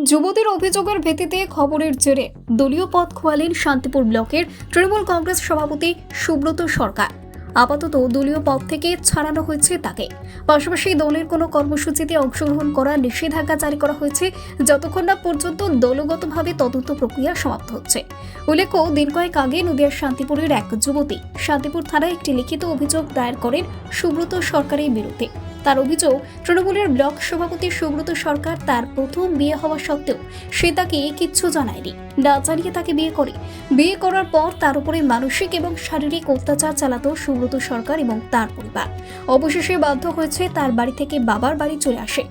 যুবতীর অভিযোগের ভিত্তিতে খবরের জেরে দলীয় পদ খোয়ালেন শান্তিপুর ব্লকের তৃণমূল কংগ্রেস সভাপতি সুব্রত সরকার। আপাতত দলীয় পদ থেকে ছাড়ানো হয়েছে তাকে। পাশাপাশি দলের কোনো কর্মসূচিতে অংশগ্রহণ করার নিষেধাজ্ঞা জারি করা হয়েছে যতক্ষণ না পর্যন্ত দলগতভাবে তদন্ত প্রক্রিয়া সমাপ্ত হচ্ছে। উল্লেখ্য, দিন কয়েক আগে নদিয়ার শান্তিপুরের এক যুবতী শান্তিপুর থানায় একটি লিখিত অভিযোগ দায়ের করেন সুব্রত সরকারের বিরুদ্ধে। তার অভিযোগ, তৃণমূলের ব্লক সভাপতি সুব্রত সরকার তার প্রথম বিয়ে হওয়া সত্ত্বেও সে তাকে কিচ্ছু জানায়নি, না জানিয়ে তাকে বিয়ে করে। বিয়ে করার পর তার উপরে মানসিক এবং শারীরিক অত্যাচার চালাতো সুব্রত সরকার এবং তার পরিবার। অবশেষে বাধ্য হয়েছে তার বাড়ি থেকে বাবার বাড়ি চলে আসে।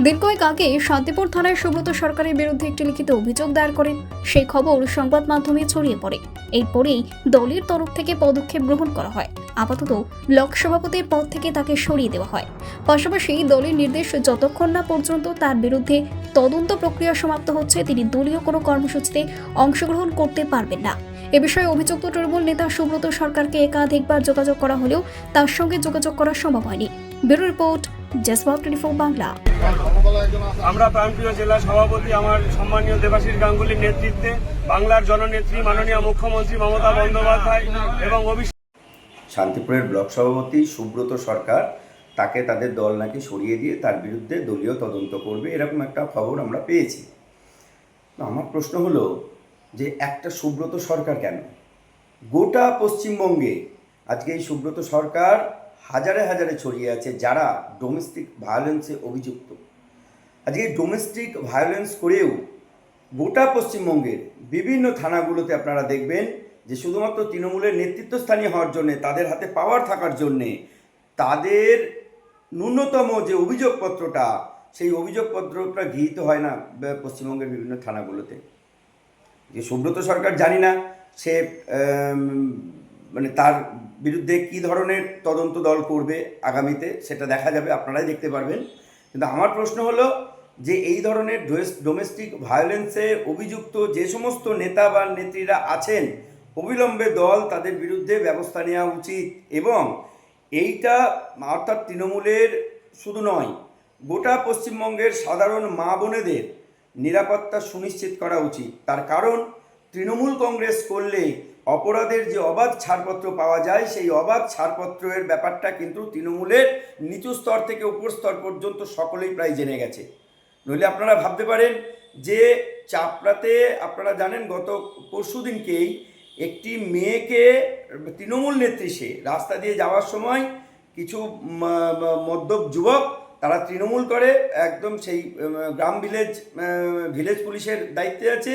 দিন কয়েক আগে শান্তিপুর থানায় সুব্রত সরকারের বিরুদ্ধে একটি লিখিত অভিযোগ দায়ের করেন। সেই খবর সংবাদ মাধ্যমে ছড়িয়ে পড়ে। এরপরেই দলের তরফ থেকে পদক্ষেপ গ্রহণ করা হয়। আপাতত ব্লক সভাপতির পদ থেকে তাকে সরিয়ে দেওয়া হয়। পাশাপাশি দলের নির্দেশ যতক্ষণ না পর্যন্ত তার বিরুদ্ধে তদন্ত প্রক্রিয়া সমাপ্ত হচ্ছে, তিনি দলীয় কোনো কর্মসূচিতে অংশগ্রহণ করতে পারবেন না। এ বিষয়ে অভিযুক্ত তৃণমূল নেতা সুব্রত সরকারকে একাধিকবার যোগাযোগ করা হলেও তার সঙ্গে যোগাযোগ করা সম্ভব হয়নি। ব্যুরো রিপোর্ট, জেসওয়াক 24 বাংলা। আমরা প্রান্তীয় জেলা সভাপতি আমার সম্মানীয় দেবাশিস গাঙ্গুলির নেতৃত্বে বাংলার জননেত্রী মাননীয় মুখ্যমন্ত্রী মমতা বন্দ্যোপাধ্যায় এবং শান্তিপুরের ব্লক সভাপতি সুব্রত সরকার, তাকে তাদের দল নাকি সরিয়ে দিয়ে তার বিরুদ্ধে দলীয় তদন্ত করবে, এরকম একটা খবর আমরা পেয়েছি। আমার প্রশ্ন হলো যে একটা সুব্রত সরকার কেন? গোটা পশ্চিমবঙ্গে আজকে এই সুব্রত সরকার হাজারে হাজারে ছড়িয়ে আছে যারা ডোমেস্টিক ভায়োলেন্সে অভিযুক্ত। আজকে এই ডোমেস্টিক ভায়োলেন্স করেও গোটা পশ্চিমবঙ্গের বিভিন্ন থানাগুলোতে আপনারা দেখবেন যে শুধুমাত্র তৃণমূলের নেতৃত্বস্থানীয় হওয়ার জন্যে, তাদের হাতে পাওয়ার থাকার জন্যে, তাদের ন্যূনতম যে অভিযোগপত্রটা, সেই অভিযোগপত্রটা গৃহীত হয় না পশ্চিমবঙ্গের বিভিন্ন থানাগুলোতে। যে সুব্রত সরকার জানি না সে মানে তার বিরুদ্ধে কী ধরনের তদন্ত দল করবে আগামীতে, সেটা দেখা যাবে, আপনারাই দেখতে পারবেন। কিন্তু আমার প্রশ্ন হলো যে এই ধরনের ডোমেস্টিক ভায়োলেন্সে অভিযুক্ত যে সমস্ত নেতা বা নেত্রীরা আছেন, অবিলম্বে দল তাদের বিরুদ্ধে ব্যবস্থা নেওয়া উচিত। এবং এইটা অর্থাৎ তৃণমূলের শুধু নয়, গোটা পশ্চিমবঙ্গের সাধারণ মা বোনেদের নিরাপত্তা সুনিশ্চিত করা উচিত। তার কারণ, তৃণমূল কংগ্রেস করলে অপরাধের যে অবাধ ছাড়পত্র পাওয়া যায়, সেই অবাধ ছাড়পত্রের ব্যাপারটা কিন্তু তৃণমূলের নিচু স্তর থেকে উপর স্তর পর্যন্ত সকলেই প্রায় জেনে গেছে। নইলে আপনারা ভাবতে পারেন যে চাপড়াতে আপনারা জানেন গত পরশুদিনকেই একটি মেয়েকে তৃণমূল নেত্রী সে রাস্তা দিয়ে যাওয়ার সময় কিছু মদ্যপ যুবক, তারা তৃণমূল করে, একদম সেই গ্রাম ভিলেজ পুলিশের দায়িত্বে আছে,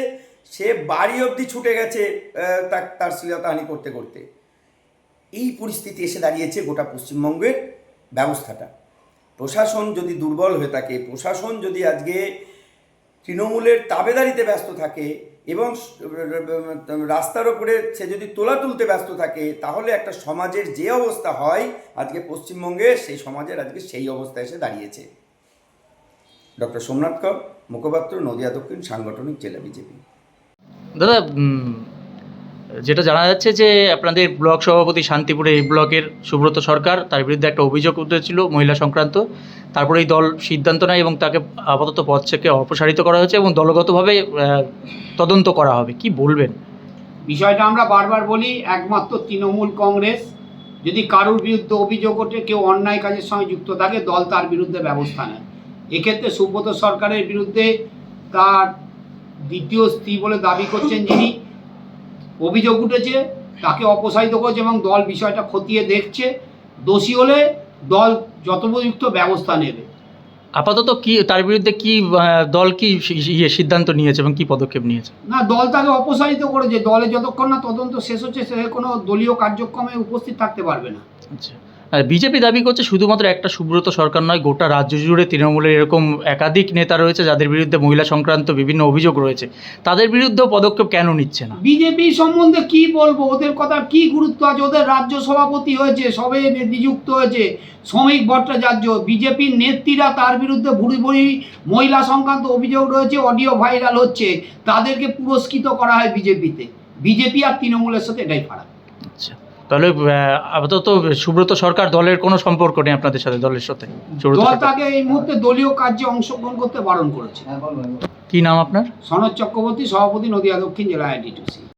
সে বাড়ি অবধি ছুটে গেছে তার শ্লীলতাহানি করতে করতে। এই পরিস্থিতি এসে দাঁড়িয়েছে গোটা পশ্চিমবঙ্গের ব্যবস্থাটা। প্রশাসন যদি দুর্বল হয়ে থাকে, প্রশাসন যদি আজকে তৃণমূলের তাবেদারিতে ব্যস্ত থাকে এবং রাস্তার ওপরে সে যদি তোলা তুলতে ব্যস্ত থাকে, তাহলে একটা সমাজের যে অবস্থা হয় আজকে পশ্চিমবঙ্গে, সেই সমাজের আজকে সেই অবস্থা এসে দাঁড়িয়েছে। ডক্টর সোমনাথ কর, মুখপাত্র, নদিয়া দক্ষিণ সাংগঠনিক জেলা বিজেপি। দাদা, যেটা জানা যাচ্ছে যে আপনাদের ব্লক সভাপতি শান্তিপুরের এই ব্লকের সুব্রত সরকার, তার বিরুদ্ধে একটা অভিযোগ উঠেছিল মহিলা সংক্রান্ত। তারপরে এই দল সিদ্ধান্ত নেয় এবং তাকে আপাতত পদ থেকে অপসারিত করা হয়েছে এবং দলগতভাবে তদন্ত করা হবে। কি বলবেন? বিষয়টা আমরা বারবার বলি, একমাত্র তৃণমূল কংগ্রেস যদি কারোর বিরুদ্ধে অভিযোগ ওঠে, কেউ অন্যায় কাজের সঙ্গে যুক্ত থাকে, দল তার বিরুদ্ধে ব্যবস্থা নেয়। এক্ষেত্রে সুব্রত সরকারের বিরুদ্ধে তার দ্বিতীয় স্ত্রী বলে দাবি করছেন যিনি, অভিযোগ উঠেছে, তাকে অপসারিত করেছে এবং দল বিষয়টা খতিয়ে দেখছে। দোষী হলে দল যথোপযুক্ত ব্যবস্থা নেবে। আপাতত কি তার বিরুদ্ধে কি দল কি সিদ্ধান্ত নিয়েছে এবং কি পদক্ষেপ নিয়েছে? না, দল তাকে অপসারিত করেছে। দলে যতক্ষণ না তদন্ত শেষ হচ্ছে, সে কোনো দলীয় কার্যক্রমে উপস্থিত থাকতে পারবে না। আচ্ছা, বিজেপি দাবি করছে শুধুমাত্র একটা সুব্রত সরকার নয়, গোটা রাজ্য জুড়ে তৃণমূলের এরকম একাধিক নেতা রয়েছে যাদের বিরুদ্ধে মহিলা সংক্রান্ত বিভিন্ন অভিযোগ রয়েছে। তাদের বিরুদ্ধেও পদক্ষেপ কেন নিচ্ছে না? বিজেপি সম্বন্ধে কি বলবো, ওদের কথার কি গুরুত্ব আছে? ওদের রাজ্য সভাপতি হয়েছে, সবে নিযুক্ত হয়েছে শ্রমিক ভট্টাচার্য। বিজেপির নেত্রীরা তার বিরুদ্ধে ভুরি ভুরি মহিলা সংক্রান্ত অভিযোগ রয়েছে, অডিও ভাইরাল হচ্ছে, তাদেরকে পুরস্কৃত করা হয় বিজেপিতে। বিজেপি আর তৃণমূলের সাথে এটাই ফারাক। আচ্ছা, তাহলে আপাতত সুব্রত সরকার দলের কোনো সম্পর্ক নেই আপনাদের সাথে? দলের সাথে দল তাকে এই মুহূর্তে দলীয় কার্যে অংশগ্রহণ করতে বারণ করেছে। কি নাম আপনার? সনদ চক্রবর্তী, সভাপতি, নদিয়া দক্ষিণ জেলা আইডিটিউসি।